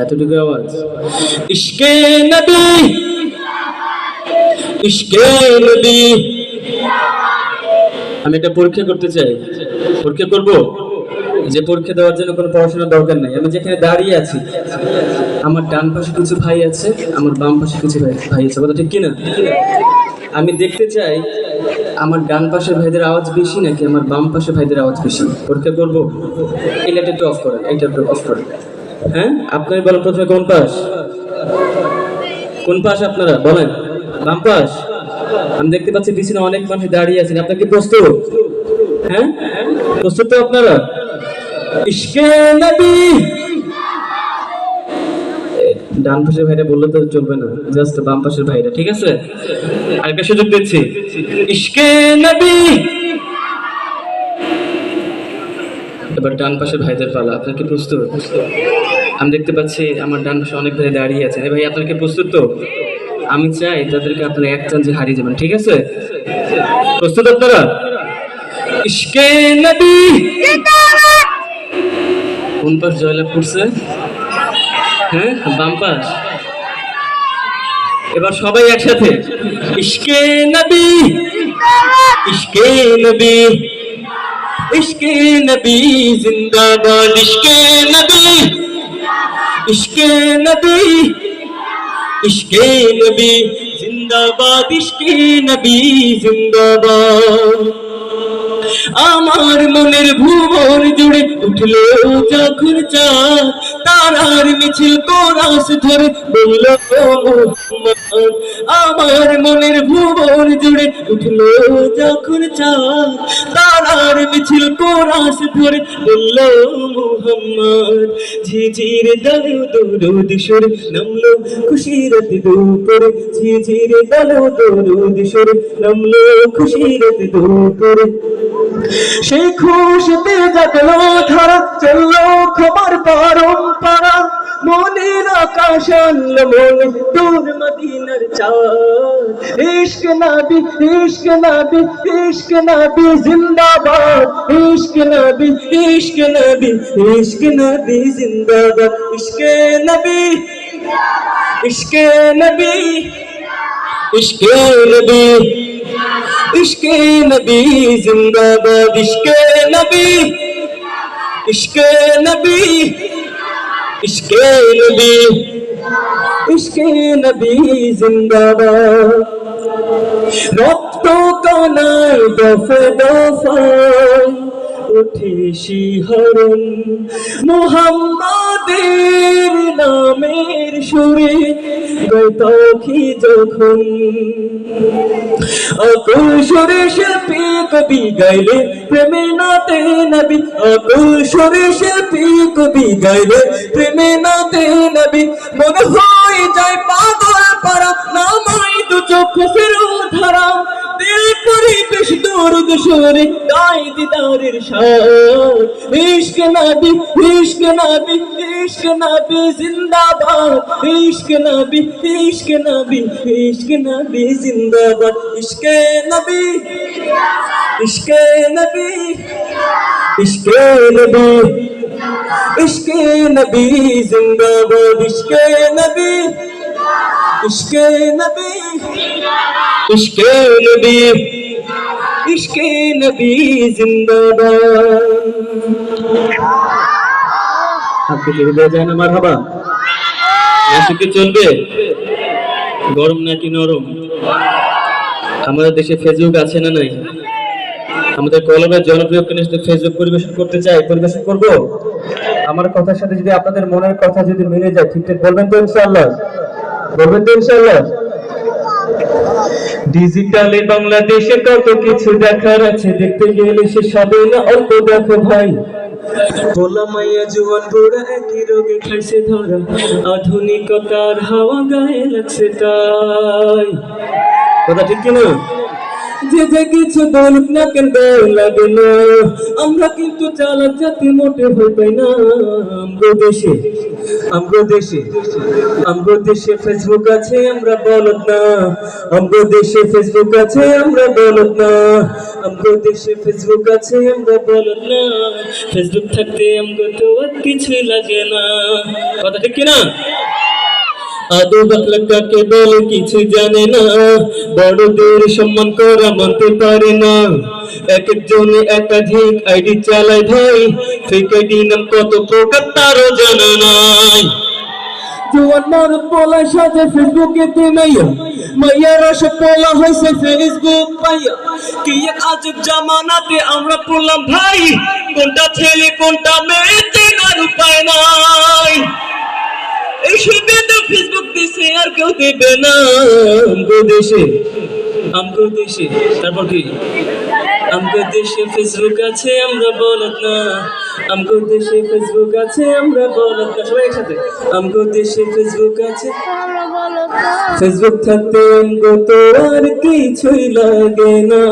এতটুকু আওয়াজ। ইশকে নবী, ইশকে নবী। আমি একটা পরীক্ষা করতে চাই। পরীক্ষা করব? যে পরীক্ষা দেওয়ার জন্য কোনো পড়াশোনার দরকার নাই। আমি যেখানে দাঁড়িয়ে আছি, আমার ডান পাশে কিছু ভাই আছে, আমার বাম পাশে কিছু ভাই আছে, কথা ঠিক কিনা? আমি দেখতে চাই আমার ডান পাশের ভাইদের আওয়াজ বেশি নাকি আমার বাম পাশের ভাইদের আওয়াজ বেশি। পরীক্ষা করব? এই লাইটটা একটু অফ করেন, এইটা একটু অফ করেন। হ্যাঁ, আপনারা বলেন প্রথমে কোন পাশ? কোন পাশ আপনারা বলেন? বাম পাশ। আমি দেখতে পাচ্ছি পিছনে অনেক মানুষ দাঁড়িয়ে আছেন। আপনারা কি প্রস্তুত? হ্যাঁ, প্রস্তুত তো আপনারা? ইশকে নবী। ডান পাশের ভাইরা বললে তো চলবে না, জাস্ট বাম পাশের ভাইরা, ঠিক আছে? আরেকটা সুযোগ দিচ্ছি, ইশকে নবী। এবার ডান পাশের ভাইদের পালা। আপনার কি প্রস্তুত? আমি দেখতে পাচ্ছি আমার ডান পাশে অনেক ভাই দাঁড়িয়ে আছে। ভাই আপনার কি প্রস্তুত তো? আমি চাই তাদেরকে আপনারা এক চান্সে হারিয়ে যাবেন, ঠিক আছে? প্রস্তুত আপনারা? ইশকে নবী। কোন পাশ জয়লাভ করছে? হ্যাঁ, বাম পাশ। এবার সবাই একসাথে, ইশকে নবী, ইশকে নবী, ইশকে নবী জিন্দাবাদ, ইশকে নবী, ইশকে নবী, ইশকে নবী জিন্দাবাদ, ইশকে নবী জিন্দাবাদ। আমার মনের ভুবন জুড়ে উঠলো যখন চাঁদ, তারার মিছিল কোরাস ধরে বলল মুহাম্মদ। আমার মনের ভুবন জুড়ে উঠলো যখন চাঁদ, তারার মিছিল কোরাস ধরে বলল মুহাম্মদ। ঝিঝির দালো দরুদ সুর নামলো খুশিরত দুপুরে, ঝিঝির দালো দরুদ সুর নামলো খুশিরত দুপুরে। সেই খুশিতে জাগলো ধারা, চললো খবর পরম্পরা, মনের আকাশ আনলো মনে তোর মদিনার চাঁদ। ইশক নবী, ইশক নবী, ইশক নবী জিন্দাবাদ, ইশক নবী, ইশক নবী, ইশক নবী জিন্দাবাদ, ইশকে নবী, ইশকে নবী, ইশকে নবী, ইশকে নবী জিন্দাবাদ, ইশকে নবী, ইশকে নবী, ইশকে নবী, ইশকে নবী জিন্দাবাদ। রক্ত কানায় দফে দফায় উঠে শিহরণ, মুহাম্মাদের নামের সুরে গাইতাখি যখন। আকুল সুরে শিল্পী কবি গাইলে প্রেমে নাতে নবী, আকুল সুরে শিল্পী কবি গাইলে প্রেমে নাতে নবী। মনে হয় যায় পাগল পারা, নামাই দু চোখ ফেরো ধারা, দিল পরিবেশ দরুদ সুরে গাই দিদারের সাথ। ইশক নবী, ইশক নবী, ইশক নবী জিন্দাবাদ, ইশক নবী, ইশক নবী, ইশক নবী জিন্দাবাদ, ইশকে নবী, ইশকে নবী, ইশকে নবী, ইশকে নবী জিন্দাবাদ, ইশকে নবী, ইশকে নবী, ইশকে নবী, ইশকে নবী জিন্দাবাদ। আপনি হৃদয় যায় না মারহাবা? নাকি চলবে? গরম নাকি নরম? আমাদের দেশে ফেসবুক আছে না নাই? আমাদের কলমের জনপ্রিয় ফেসবুক পরিবেশন করতে চাই, পরিবেশন করব। আমার কথার সাথে যদি আপনাদের মনের কথা যদি মিলে যায়, ঠিকঠাক বলবেন তো ইনশাআল্লাহ? বলবেন তো ইনশাআল্লাহ? ডিজিটালে বাংলাদেশে কত কিছু দেখার আছে, দেখতে গেলে সে সবে না অল্প। দেখো ভাই, পোলা মাইয়া জুয়ান বুড়া একই রোগে খাইছে ধরা, আধুনিকতার হাওয়া গায়ে লাগছে তাই। কথা ঠিক কিনা? যে যে কিছু বলুক না কেন গায়ে লাগে না, আমরা কিন্তু চালাক জাতি মোটে ভয় পাই না। আমগো দেশে আমগো দেশে আমগো দেশে ফেসবুক আছে আমরা বলদ না, আমগো দেশে ফেসবুক আছে আমরা বলদ না, আমগো দেশে ফেসবুক আছে আমরা বলদ না। ফেসবুক থাকতে আমগো তো আর কিছুই লাগে না। কথা ঠিক কিনা? আদৌ বাকলা কাকে বলে কিছু জানে না, বড়দের সম্মান করা মানতে পারে না। এক একজনে একাধিক আইডি চালায় ভাই, ফেক আইডি নাম কত প্রকার তারও জানা নাই। জোয়ান মারত পোলা সাজে ফেসবুকে তে মাইয়া, মাইয়ারা সব পোলা হয়েছে ফেসবুক পাইয়া। কি এক আজব জামানাতে আমরা পড়লাম ভাই, কোনটা ছেলে কোনটা মেয়ে চেনার উপায় নাই। এই সুবিধা ফেসবুক দিছে আর কেউ দেবে না। আমগো দেশে তারপর কি? আমগো দেশে ফেসবুক আছে আমরা বলদ না, আমগো দেশে ফেসবুক আছে আমরা বলদ না। সবাই একসাথে, আমগো দেশে ফেসবুক আছে আমরা বলদ না। ফেসবুক থাকতে আমগো তো আর কিছুই লাগে না।